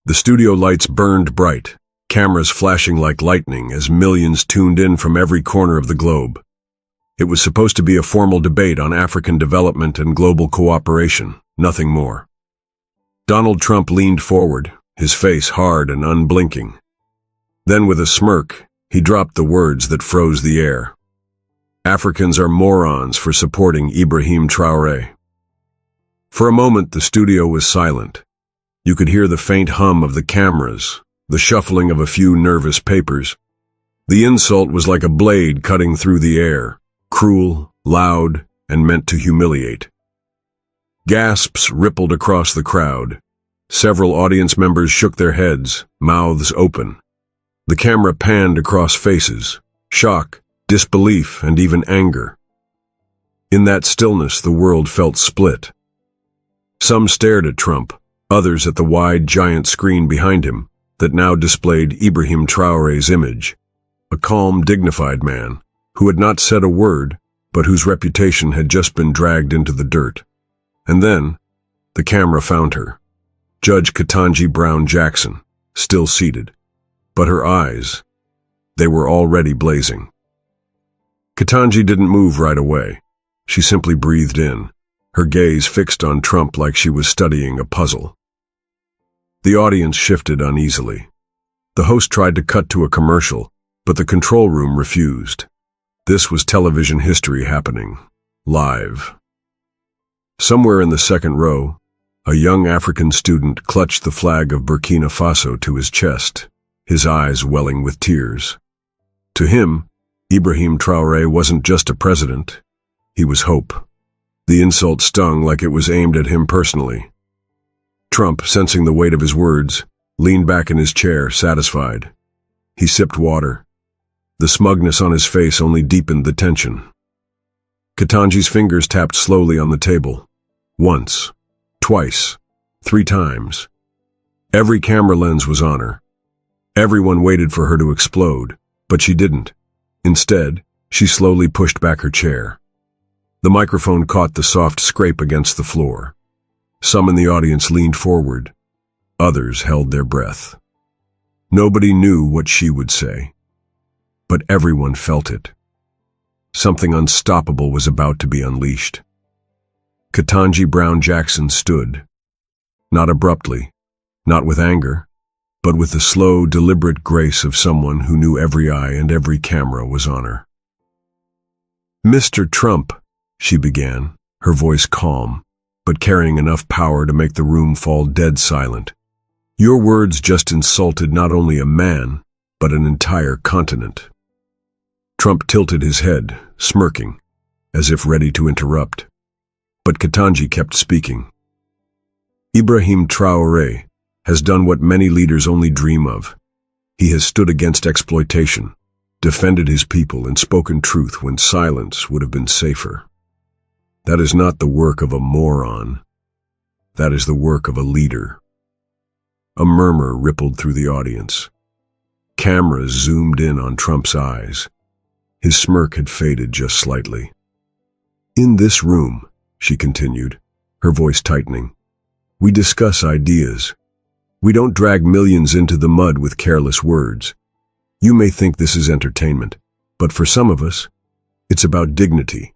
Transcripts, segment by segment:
The studio lights burned bright, cameras flashing like lightning as millions tuned in from every corner of the globe. It was supposed to be a formal debate on African development and global cooperation, nothing more. Donald Trump leaned forward, his face hard and unblinking. Then with a smirk, he dropped the words that froze the air. Africans are morons for supporting Ibrahim Traoré. For a moment, the studio was silent. You could hear the faint hum of the cameras, the shuffling of a few nervous papers. The insult was like a blade cutting through the air, cruel, loud, and meant to humiliate. Gasps rippled across the crowd. Several audience members shook their heads, mouths open. The camera panned across faces, shock, disbelief, and even anger. In that stillness, the world felt split. Some stared at Trump, others at the wide, giant screen behind him that now displayed Ibrahim Traoré's image, a calm, dignified man who had not said a word, but whose reputation had just been dragged into the dirt. And then, the camera found her, Judge Ketanji Brown Jackson, still seated. But her eyes, they were already blazing. Ketanji didn't move right away. She simply breathed in, her gaze fixed on Trump like she was studying a puzzle. The audience shifted uneasily. The host tried to cut to a commercial, but the control room refused. This was television history happening, live. Somewhere in the second row, a young African student clutched the flag of Burkina Faso to his chest, his eyes welling with tears. To him, Ibrahim Traoré wasn't just a president, he was hope. The insult stung like it was aimed at him personally. Trump, sensing the weight of his words, leaned back in his chair, satisfied. He sipped water. The smugness on his face only deepened the tension. Ketanji's fingers tapped slowly on the table. Once, twice, 3 times. Every camera lens was on her. Everyone waited for her to explode, but she didn't. Instead, she slowly pushed back her chair. The microphone caught the soft scrape against the floor. Some in the audience leaned forward. Others held their breath. Nobody knew what she would say, but everyone felt it. Something unstoppable was about to be unleashed. Ketanji Brown Jackson stood, not abruptly, not with anger, but with the slow, deliberate grace of someone who knew every eye and every camera was on her. "Mr. Trump," she began, her voice calm, but carrying enough power to make the room fall dead silent. "Your words just insulted not only a man, but an entire continent." Trump tilted his head, smirking, as if ready to interrupt. But Ketanji kept speaking. "Ibrahim Traoré has done what many leaders only dream of. He has stood against exploitation, defended his people, and spoken truth when silence would have been safer. That is not the work of a moron. That is the work of a leader." A murmur rippled through the audience. Cameras zoomed in on Trump's eyes. His smirk had faded just slightly. "In this room," she continued, her voice tightening, "we discuss ideas. We don't drag millions into the mud with careless words. You may think this is entertainment, but for some of us, it's about dignity.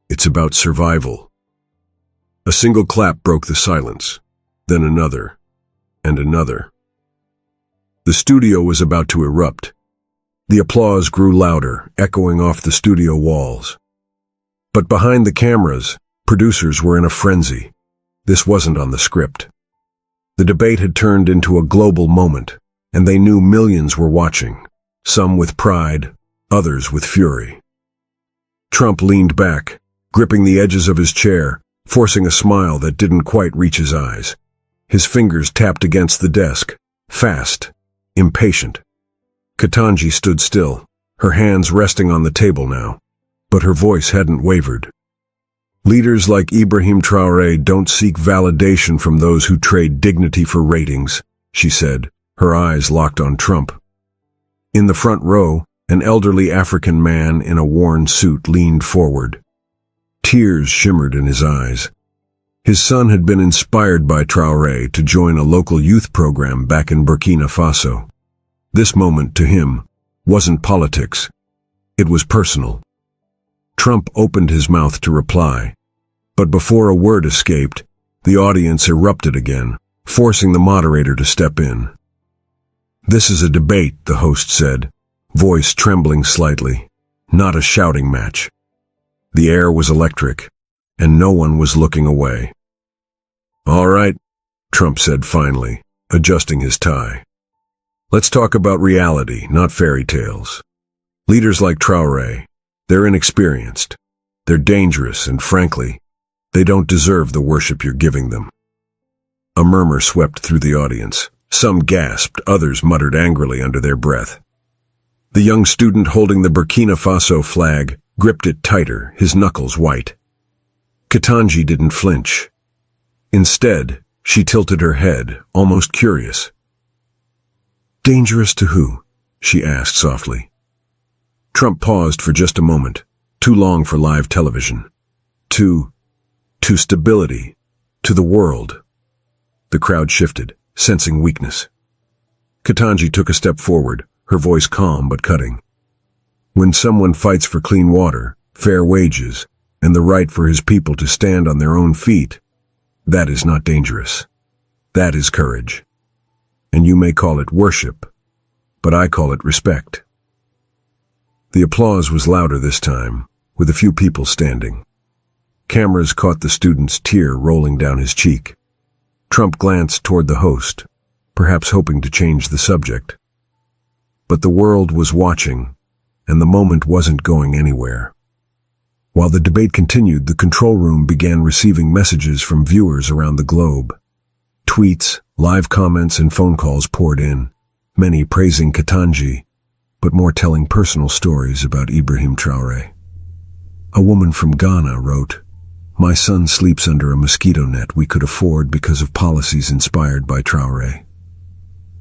It's about survival." A single clap broke the silence, then another, and another. The studio was about to erupt. The applause grew louder, echoing off the studio walls. But behind the cameras, producers were in a frenzy. This wasn't on the script. The debate had turned into a global moment, and they knew millions were watching, some with pride, others with fury. Trump leaned back, gripping the edges of his chair, forcing a smile that didn't quite reach his eyes. His fingers tapped against the desk, fast, impatient. Ketanji stood still, her hands resting on the table now, but her voice hadn't wavered. "Leaders like Ibrahim Traoré don't seek validation from those who trade dignity for ratings," she said, her eyes locked on Trump. In the front row, an elderly African man in a worn suit leaned forward. Tears shimmered in his eyes. His son had been inspired by Traoré to join a local youth program back in Burkina Faso. This moment, to him, wasn't politics. It was personal. Trump opened his mouth to reply, but before a word escaped, the audience erupted again, forcing the moderator to step in. "This is a debate," the host said, voice trembling slightly, "not a shouting match." The air was electric, and no one was looking away. "All right," Trump said finally, adjusting his tie. "Let's talk about reality, not fairy tales. Leaders like Traoré, they're inexperienced, they're dangerous, and frankly, they don't deserve the worship you're giving them." A murmur swept through the audience. Some gasped, others muttered angrily under their breath. The young student holding the Burkina Faso flag gripped it tighter, his knuckles white. Ketanji didn't flinch. Instead, she tilted her head, almost curious. "Dangerous to who?" she asked softly. Trump paused for just a moment, too long for live television. To stability, to the world. The crowd shifted, sensing weakness. Ketanji took a step forward, her voice calm but cutting. "When someone fights for clean water, fair wages, and the right for his people to stand on their own feet, that is not dangerous. That is courage. And you may call it worship, but I call it respect." The applause was louder this time, with a few people standing. Cameras caught the student's tear rolling down his cheek. Trump glanced toward the host, perhaps hoping to change the subject. But the world was watching, and the moment wasn't going anywhere. While the debate continued, the control room began receiving messages from viewers around the globe. Tweets, live comments, and phone calls poured in, many praising Ketanji, but more telling personal stories about Ibrahim Traoré. A woman from Ghana wrote, "My son sleeps under a mosquito net we could afford because of policies inspired by Traoré."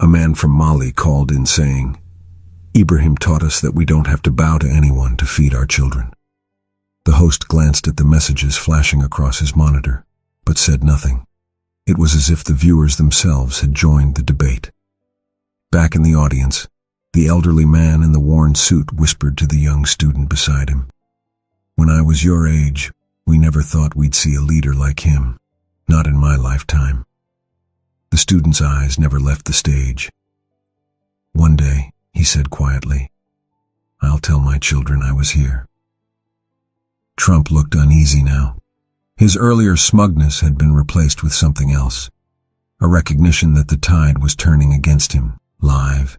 A man from Mali called in saying, "Ibrahim taught us that we don't have to bow to anyone to feed our children." The host glanced at the messages flashing across his monitor, but said nothing. It was as if the viewers themselves had joined the debate. Back in the audience, the elderly man in the worn suit whispered to the young student beside him, "When I was your age, we never thought we'd see a leader like him. Not in my lifetime." The student's eyes never left the stage. "One day," he said quietly, "I'll tell my children I was here." Trump looked uneasy now. His earlier smugness had been replaced with something else, a recognition that the tide was turning against him, live,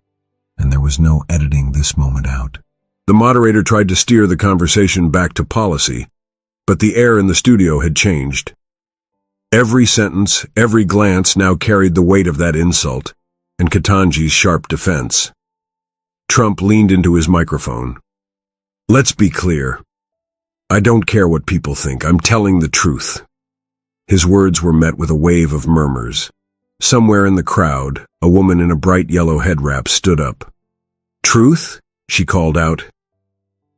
and there was no editing this moment out. The moderator tried to steer the conversation back to policy, but the air in the studio had changed. Every sentence, every glance now carried the weight of that insult, and Ketanji's sharp defense. Trump leaned into his microphone. "Let's be clear. I don't care what people think. I'm telling the truth." His words were met with a wave of murmurs. Somewhere in the crowd, a woman in a bright yellow head wrap stood up. "Truth?" she called out.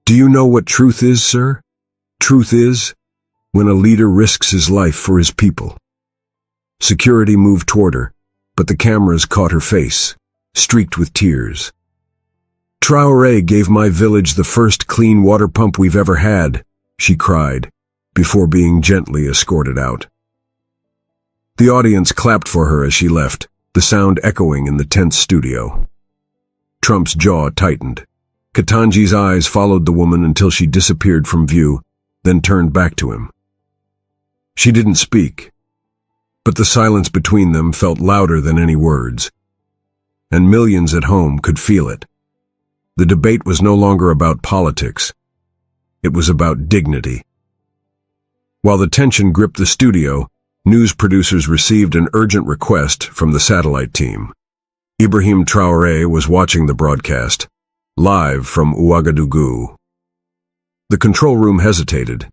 "Do you know what truth is, sir? Truth is when a leader risks his life for his people." Security moved toward her, but the cameras caught her face, streaked with tears. "Traoré gave my village the first clean water pump we've ever had," she cried, before being gently escorted out. The audience clapped for her as she left, the sound echoing in the tense studio. Trump's jaw tightened. Ketanji's eyes followed the woman until she disappeared from view, then turned back to him. She didn't speak, but the silence between them felt louder than any words, and millions at home could feel it. The debate was no longer about politics. It was about dignity. While the tension gripped the studio, news producers received an urgent request from the satellite team. Ibrahim Traoré was watching the broadcast, live from Ouagadougou. The control room hesitated.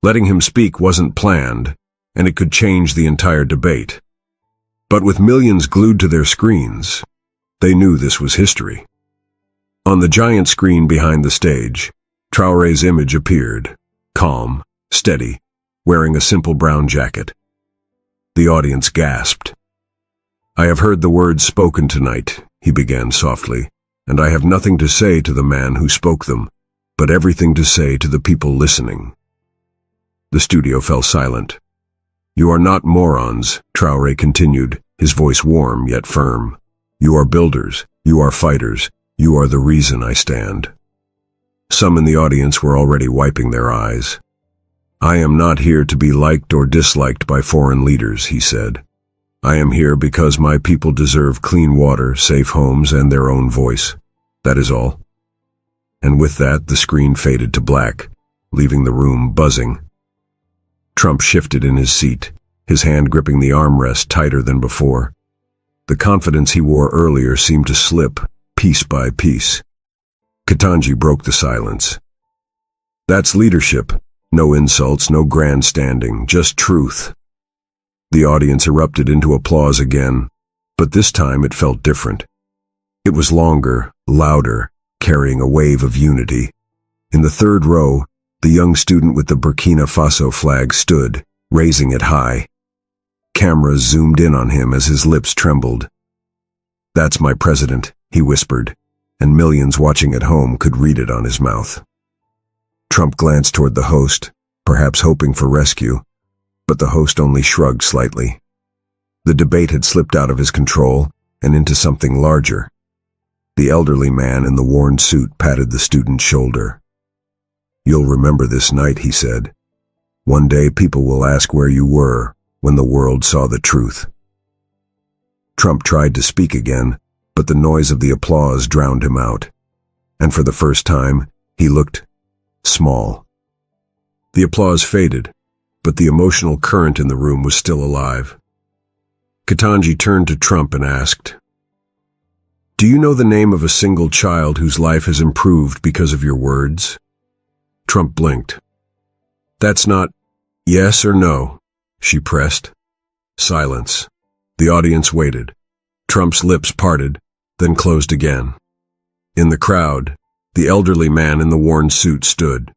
Letting him speak wasn't planned, and it could change the entire debate. But with millions glued to their screens, they knew this was history. On the giant screen behind the stage, Traoré's image appeared, calm, steady, wearing a simple brown jacket. The audience gasped. "I have heard the words spoken tonight," he began softly, "and I have nothing to say to the man who spoke them, but everything to say to the people listening." The studio fell silent. "You are not morons," Traoré continued, his voice warm yet firm. "You are builders. You are fighters. You are the reason I stand." Some in the audience were already wiping their eyes. "I am not here to be liked or disliked by foreign leaders," he said. "I am here because my people deserve clean water, safe homes, and their own voice. That is all." And with that, the screen faded to black, leaving the room buzzing. Trump shifted in his seat, his hand gripping the armrest tighter than before. The confidence he wore earlier seemed to slip, piece by piece. Ketanji broke the silence. "That's leadership. No insults, no grandstanding, just truth." The audience erupted into applause again, but this time it felt different. It was longer, louder, carrying a wave of unity. In the third row, the young student with the Burkina Faso flag stood, raising it high. Cameras zoomed in on him as his lips trembled. "That's my president," he whispered, and millions watching at home could read it on his mouth. Trump glanced toward the host, perhaps hoping for rescue, but the host only shrugged slightly. The debate had slipped out of his control and into something larger. The elderly man in the worn suit patted the student's shoulder. "You'll remember this night," he said. "One day people will ask where you were when the world saw the truth." Trump tried to speak again, but the noise of the applause drowned him out. And for the first time, he looked small. The applause faded, but the emotional current in the room was still alive. Ketanji turned to Trump and asked, "Do you know the name of a single child whose life has improved because of your words?" Trump blinked. "That's not yes or no," she pressed. Silence. The audience waited. Trump's lips parted, then closed again. In the crowd, the elderly man in the worn suit stood.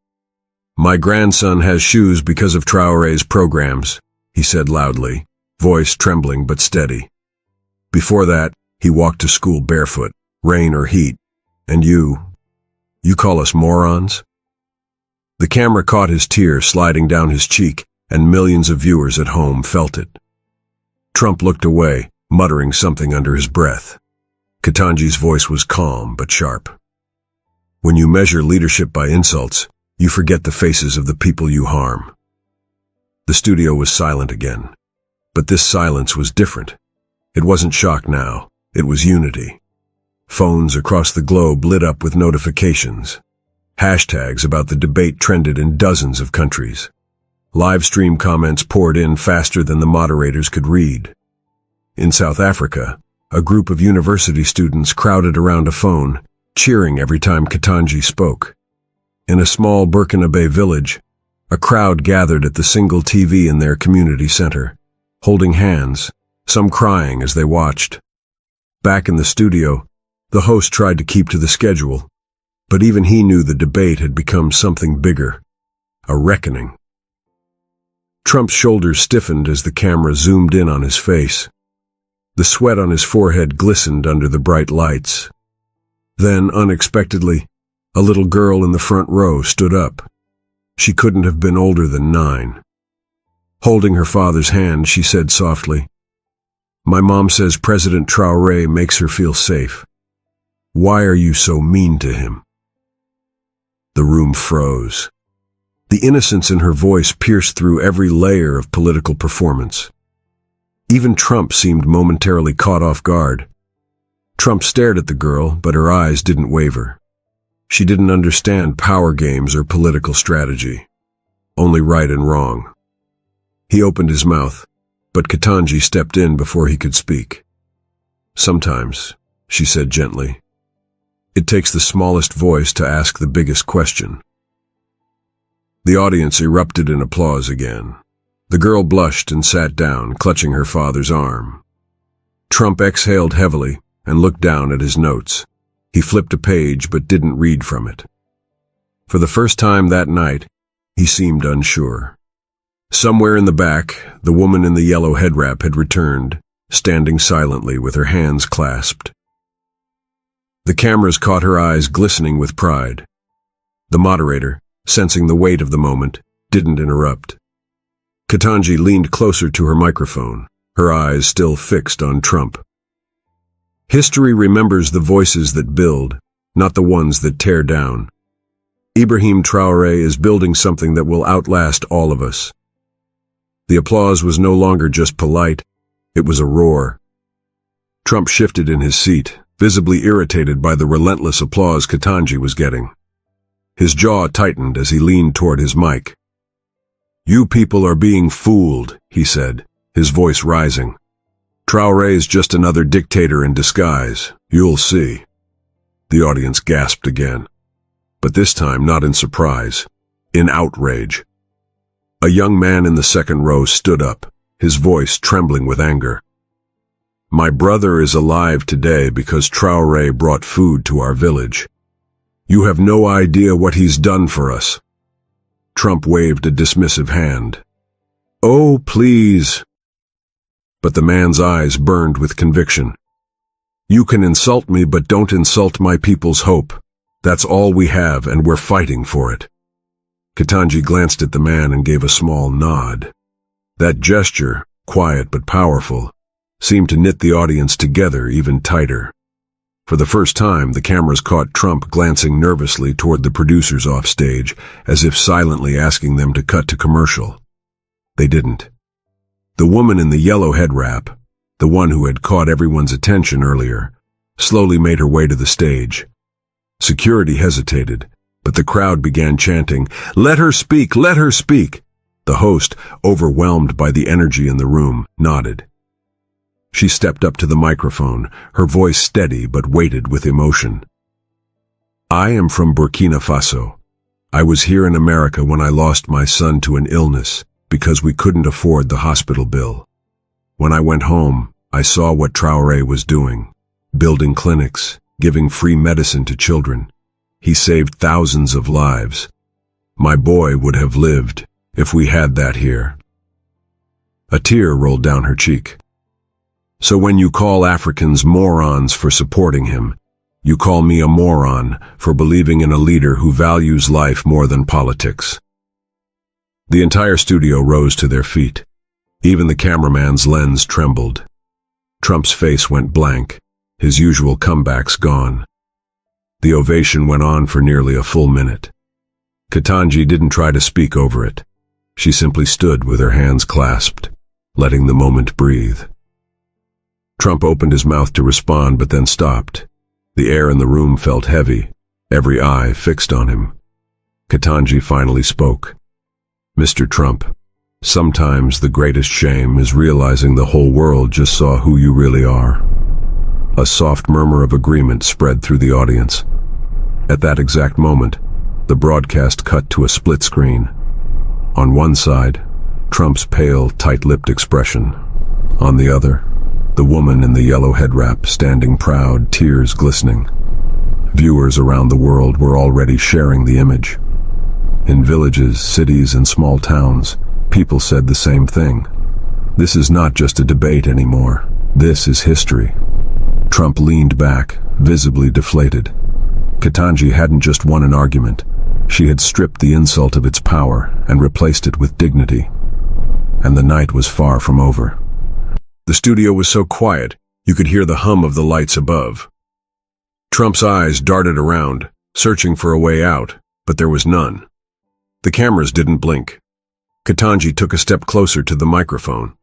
"My grandson has shoes because of Traoré's programs," he said loudly, voice trembling but steady. "Before that, he walked to school barefoot, rain or heat. And you call us morons?" The camera caught his tear sliding down his cheek, and millions of viewers at home felt it. Trump looked away, muttering something under his breath. Ketanji's voice was calm but sharp. "When you measure leadership by insults, you forget the faces of the people you harm." The studio was silent again. But this silence was different. It wasn't shock now. It was unity. Phones across the globe lit up with notifications. Hashtags about the debate trended in dozens of countries. Live stream comments poured in faster than the moderators could read. In South Africa, a group of university students crowded around a phone, cheering every time Ketanji spoke. In a small Burkinabe village, a crowd gathered at the single TV in their community center, holding hands, some crying as they watched. Back in the studio, the host tried to keep to the schedule, but even he knew the debate had become something bigger, a reckoning. Trump's shoulders stiffened as the camera zoomed in on his face. The sweat on his forehead glistened under the bright lights. Then, unexpectedly, a little girl in the front row stood up. She couldn't have been older than 9. Holding her father's hand, she said softly, "My mom says President Traoré makes her feel safe. Why are you so mean to him?" The room froze. The innocence in her voice pierced through every layer of political performance. Even Trump seemed momentarily caught off guard. Trump stared at the girl, but her eyes didn't waver. She didn't understand power games or political strategy, only right and wrong. He opened his mouth, but Ketanji stepped in before he could speak. "Sometimes," she said gently, "it takes the smallest voice to ask the biggest question." The audience erupted in applause again. The girl blushed and sat down, clutching her father's arm. Trump exhaled heavily and looked down at his notes. He flipped a page but didn't read from it. For the first time that night, he seemed unsure. Somewhere in the back, the woman in the yellow head wrap had returned, standing silently with her hands clasped. The cameras caught her eyes glistening with pride. The moderator, sensing the weight of the moment, didn't interrupt. Ketanji leaned closer to her microphone, her eyes still fixed on Trump. History remembers the voices that build, not the ones that tear down. Ibrahim Traoré is building something that will outlast all of us. The applause was no longer just polite, it was a roar. Trump shifted in his seat, visibly irritated by the relentless applause Ketanji was getting. His jaw tightened as he leaned toward his mic. "You people are being fooled," he said, his voice rising. "Traoré is just another dictator in disguise. You'll see." The audience gasped again, but this time not in surprise, in outrage. A young man in the second row stood up, his voice trembling with anger. "My brother is alive today because Traoré brought food to our village. You have no idea what he's done for us." Trump waved a dismissive hand. "Oh, please." But the man's eyes burned with conviction. "You can insult me, but don't insult my people's hope. That's all we have, and we're fighting for it." Ketanji glanced at the man and gave a small nod. That gesture, quiet but powerful, seemed to knit the audience together even tighter. For the first time, the cameras caught Trump glancing nervously toward the producers offstage, as if silently asking them to cut to commercial. They didn't. The woman in the yellow head wrap, the one who had caught everyone's attention earlier, slowly made her way to the stage. Security hesitated, but the crowd began chanting, "Let her speak! Let her speak!" The host, overwhelmed by the energy in the room, nodded. She stepped up to the microphone, her voice steady but weighted with emotion. "I am from Burkina Faso. I was here in America when I lost my son to an illness because we couldn't afford the hospital bill. When I went home, I saw what Traoré was doing, building clinics, giving free medicine to children. He saved thousands of lives. My boy would have lived if we had that here." A tear rolled down her cheek. "So when you call Africans morons for supporting him, you call me a moron for believing in a leader who values life more than politics." The entire studio rose to their feet. Even the cameraman's lens trembled. Trump's face went blank, his usual comebacks gone. The ovation went on for nearly a full minute. Ketanji didn't try to speak over it. She simply stood with her hands clasped, letting the moment breathe. Trump opened his mouth to respond, but then stopped. The air in the room felt heavy, every eye fixed on him. Ketanji finally spoke. "Mr. Trump, sometimes the greatest shame is realizing the whole world just saw who you really are." A soft murmur of agreement spread through the audience. At that exact moment, the broadcast cut to a split screen. On one side, Trump's pale, tight-lipped expression. On the other, the woman in the yellow head wrap, standing proud, tears glistening. Viewers around the world were already sharing the image. In villages, cities, and small towns, people said the same thing. This is not just a debate anymore. This is history. Trump leaned back, visibly deflated. Ketanji hadn't just won an argument. She had stripped the insult of its power and replaced it with dignity. And the night was far from over. The studio was so quiet, you could hear the hum of the lights above. Trump's eyes darted around, searching for a way out, but there was none. The cameras didn't blink. Ketanji took a step closer to the microphone.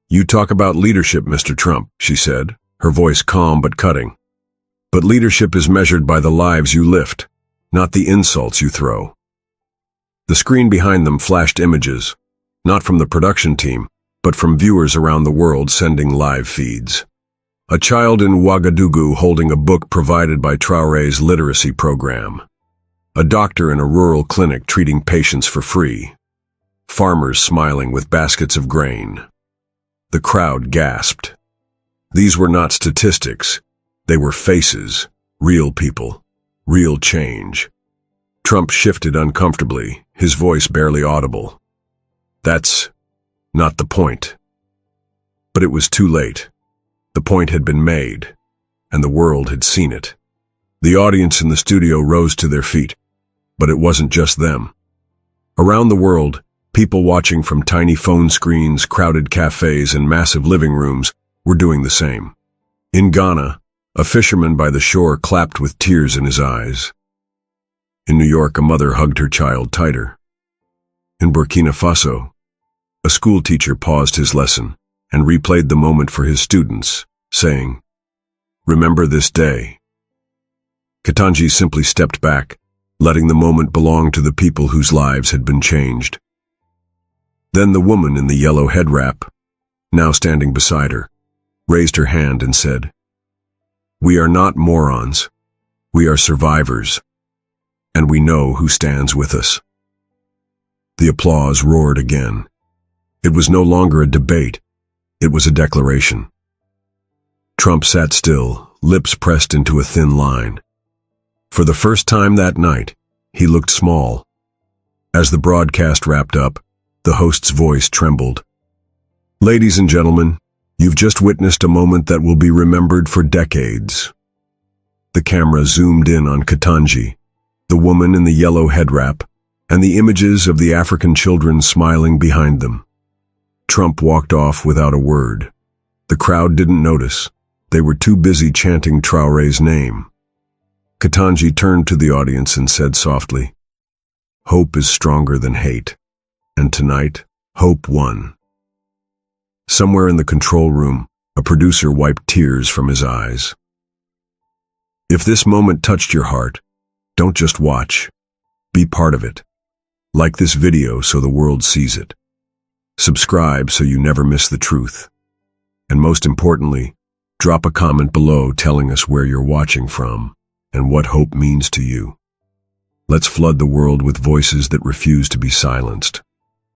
"You talk about leadership, Mr. Trump," she said, her voice calm but cutting. "But leadership is measured by the lives you lift, not the insults you throw." The screen behind them flashed images, not from the production team, but from viewers around the world sending live feeds. A child in Ouagadougou holding a book provided by Traoré's literacy program. A doctor in a rural clinic treating patients for free. Farmers smiling with baskets of grain. The crowd gasped. These were not statistics. They were faces, real people, real change. Trump shifted uncomfortably, his voice barely audible. That's not the point. But it was too late. The point had been made, and the world had seen it. The audience in the studio rose to their feet, but it wasn't just them. Around the world, people watching from tiny phone screens, crowded cafes, and massive living rooms were doing the same. In Ghana, a fisherman by the shore clapped with tears in his eyes. In New York, a mother hugged her child tighter. In Burkina Faso, a school teacher paused his lesson and replayed the moment for his students, saying, "Remember this day." Ketanji simply stepped back, letting the moment belong to the people whose lives had been changed. Then the woman in the yellow head wrap, now standing beside her, raised her hand and said, "We are not morons. We are survivors. And we know who stands with us." The applause roared again. It was no longer a debate. It was a declaration. Trump sat still, lips pressed into a thin line. For the first time that night, he looked small. As the broadcast wrapped up, the host's voice trembled. "Ladies and gentlemen, you've just witnessed a moment that will be remembered for decades." The camera zoomed in on Ketanji, the woman in the yellow head wrap, and the images of the African children smiling behind them. Trump walked off without a word. The crowd didn't notice. They were too busy chanting Traoré's name. Ketanji turned to the audience and said softly, "Hope is stronger than hate. And tonight, hope won." Somewhere in the control room, a producer wiped tears from his eyes. If this moment touched your heart, don't just watch. Be part of it. Like this video so the world sees it. Subscribe so you never miss the truth. And most importantly, drop a comment below telling us where you're watching from and what hope means to you. Let's flood the world with voices that refuse to be silenced.